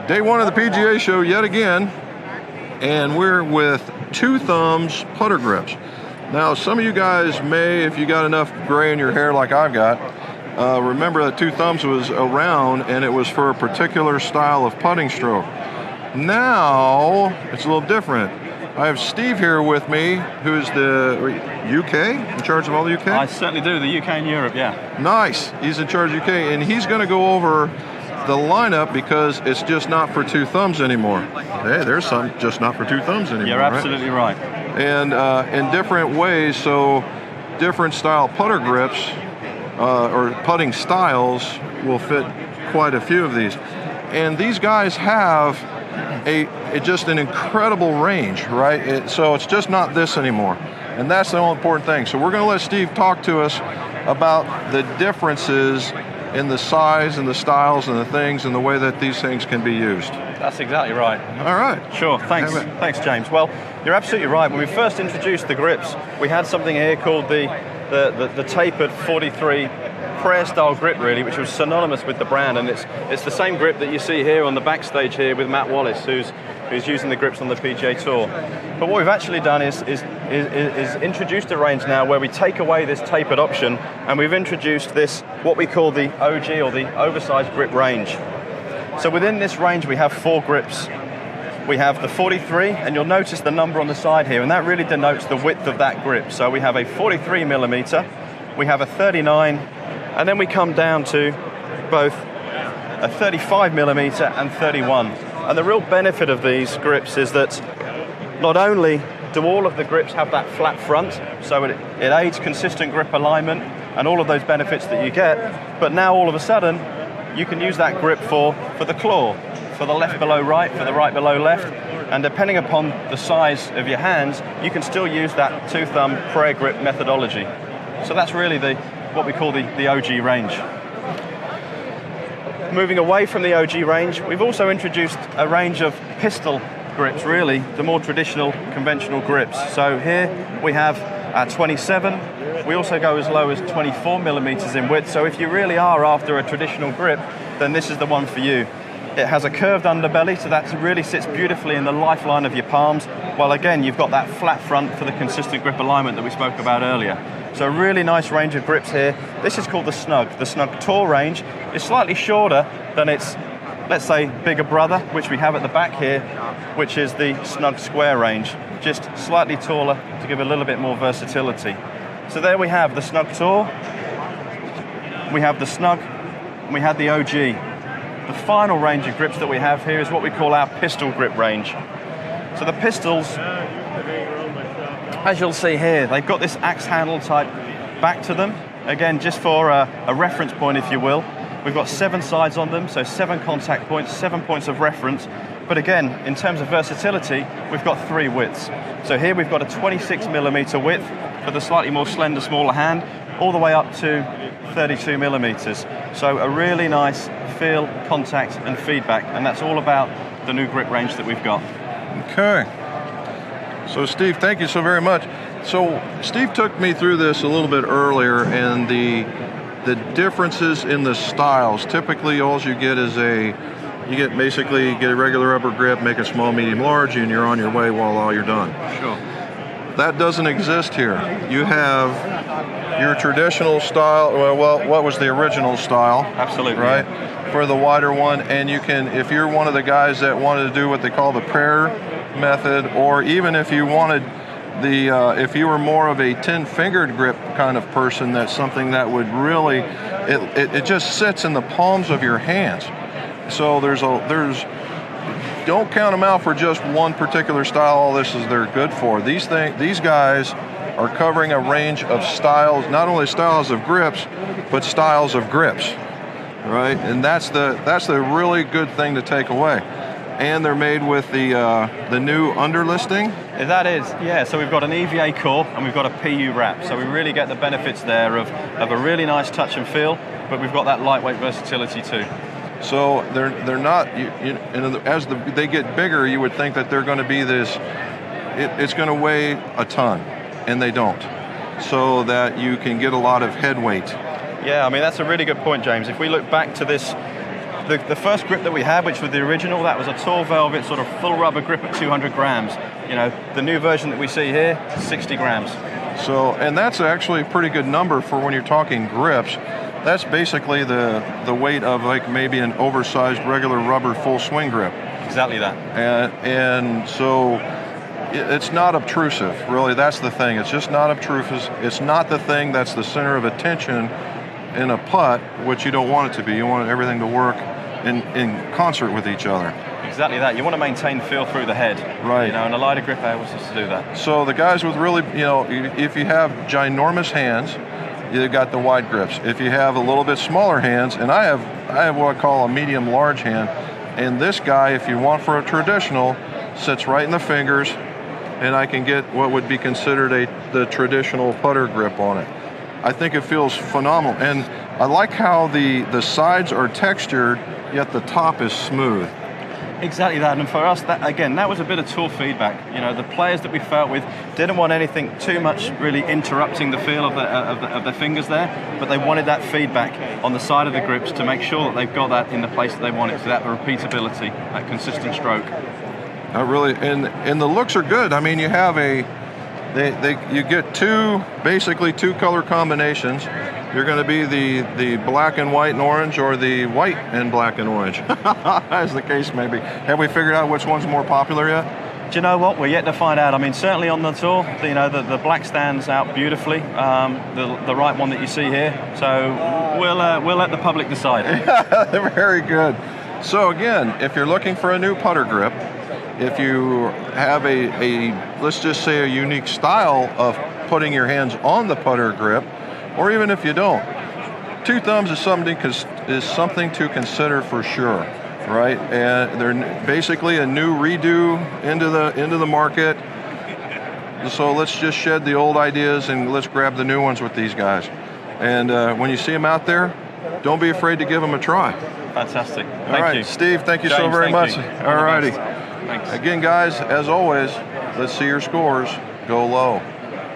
Day one of the PGA show yet again, and we're with Two Thumbs putter grips. Now, some of you guys may, if you got enough gray in your hair like I've got, remember that Two Thumbs was around and it was for a particular style of putting stroke. Now, it's a little different. I have Steve here with me, who's the UK, in charge of all the UK? I certainly do, the UK and Europe, yeah. Nice, he's in charge of UK, and he's gonna go over the lineup because it's just not for Two Thumbs anymore. Hey, there's some just not for Two Thumbs anymore. You're absolutely right. And in different ways, so different style putter grips or putting styles will fit quite a few of these. And these guys have just an incredible range, right? So it's just not this anymore. And that's the only important thing. So we're gonna let Steve talk to us about the differences in the size and the styles and the things and the way that these things can be used. That's exactly right. All right. Sure, thanks. Thanks, James. Well, you're absolutely right. When we first introduced the grips, we had something here called the tapered 43 prayer style grip, really, which was synonymous with the brand, and it's the same grip that you see here on the backstage here with Matt Wallace, who's using the grips on the PGA Tour. But what we've actually done is introduced a range now where we take away this tapered option, and we've introduced this, what we call the OG, or the oversized grip range. So within this range we have 4 grips. We have the 43, and you'll notice the number on the side here, and that really denotes the width of that grip. So we have a 43 millimeter, we have a 39, and then we come down to both a 35 millimeter and 31. And the real benefit of these grips is that not only do all of the grips have that flat front, so it aids consistent grip alignment and all of those benefits that you get, but now all of a sudden you can use that grip for the claw, for the left below right, for the right below left, and depending upon the size of your hands, you can still use that two-thumb prayer grip methodology. So that's really what we call the OG range. Moving away from the OG range, we've also introduced a range of pistol grips, really, the more traditional, conventional grips. So here we have 27. We also go as low as 24 millimeters in width. So if you really are after a traditional grip, then this is the one for you. It has a curved underbelly, so that really sits beautifully in the lifeline of your palms, while again, you've got that flat front for the consistent grip alignment that we spoke about earlier. So a really nice range of grips here. This is called the Snug Tour range. It's slightly shorter than its, let's say, bigger brother, which we have at the back here, which is the Snug Square range, just slightly taller to give a little bit more versatility. So there we have the Snug Tour, we have the Snug, and we have the OG. The final range of grips that we have here is what we call our pistol grip range. So the pistols, as you'll see here, they've got this axe handle type back to them. Again, just for a reference point, if you will. We've got 7 sides on them, so 7 contact points, 7 points of reference. But again, in terms of versatility, we've got 3 widths. So here we've got a 26 millimeter width for the slightly more slender, smaller hand, all the way up to 32 millimeters. So a really nice feel, contact, and feedback, and that's all about the new grip range that we've got. Okay. So Steve, thank you so very much. So Steve took me through this a little bit earlier, and the differences in the styles. Typically, all you get is basically get a regular rubber grip, make it small, medium, large, and you're on your way while all you're done. Sure. That doesn't exist here. You have your traditional style. Well, what was the original style? Absolutely. Right? Yeah. For the wider one, and you can, if you're one of the guys that wanted to do what they call the prayer method, or even if you wanted if you were more of a 10-fingered grip kind of person, that's something that would really, it just sits in the palms of your hands. So don't count them out for just one particular style. All this is they're good for. These guys are covering a range of styles, not only styles of grips, but styles of grips, right? And that's the really good thing to take away. And they're made with the new underlisting. That is, yeah. So we've got an EVA core and we've got a PU wrap. So we really get the benefits there of a really nice touch and feel, but we've got that lightweight versatility too. So they're not. As they get bigger, you would think that they're going to be this. It's going to weigh a ton, and they don't. So that you can get a lot of head weight. Yeah, I mean that's a really good point, James. If we look back to this the first grip that we had, which was the original, that was a tall velvet sort of full rubber grip at 200 grams. You know, the new version that we see here, 60 grams. So, and that's actually a pretty good number for when you're talking grips. That's basically the weight of like maybe an oversized regular rubber full swing grip. Exactly that. And so it's not obtrusive, really. That's the thing. It's just not obtrusive. It's not the thing that's the center of attention in a putt, which you don't want it to be. You want everything to work in concert with each other. Exactly that. You want to maintain feel through the head. Right. You know, and a lighter grip enables us to do that. So the guys with really, you know, if you have ginormous hands, you've got the wide grips. If you have a little bit smaller hands, and I have what I call a medium-large hand, and this guy, if you want for a traditional, sits right in the fingers, and I can get what would be considered the traditional putter grip on it. I think it feels phenomenal, and I like how the sides are textured, yet the top is smooth. Exactly that, and for us, that was a bit of tool feedback. You know, the players that we felt with didn't want anything too much really interrupting the feel of their fingers there, but they wanted that feedback on the side of the grips to make sure that they've got that in the place that they want it, so that repeatability, that consistent stroke. Really, and the looks are good. I mean, you have you get basically two color combinations. You're going to be the black and white and orange, or the white and black and orange, as the case may be. Have we figured out which one's more popular yet? Do you know what? We're yet to find out. I mean, certainly on the tour, you know, the black stands out beautifully. The right one that you see here. So we'll let the public decide. Very good. So again, if you're looking for a new putter grip, if you have let's just say a unique style of putting your hands on the putter grip, or even if you don't, two thumbs is something to consider for sure, right? And they're basically a new redo into the market. So let's just shed the old ideas and let's grab the new ones with these guys. And when you see them out there, don't be afraid to give them a try. Fantastic. All right, you. Steve, thank you James, so very much. You. All righty. Thanks. Again, guys, as always, let's see your scores go low.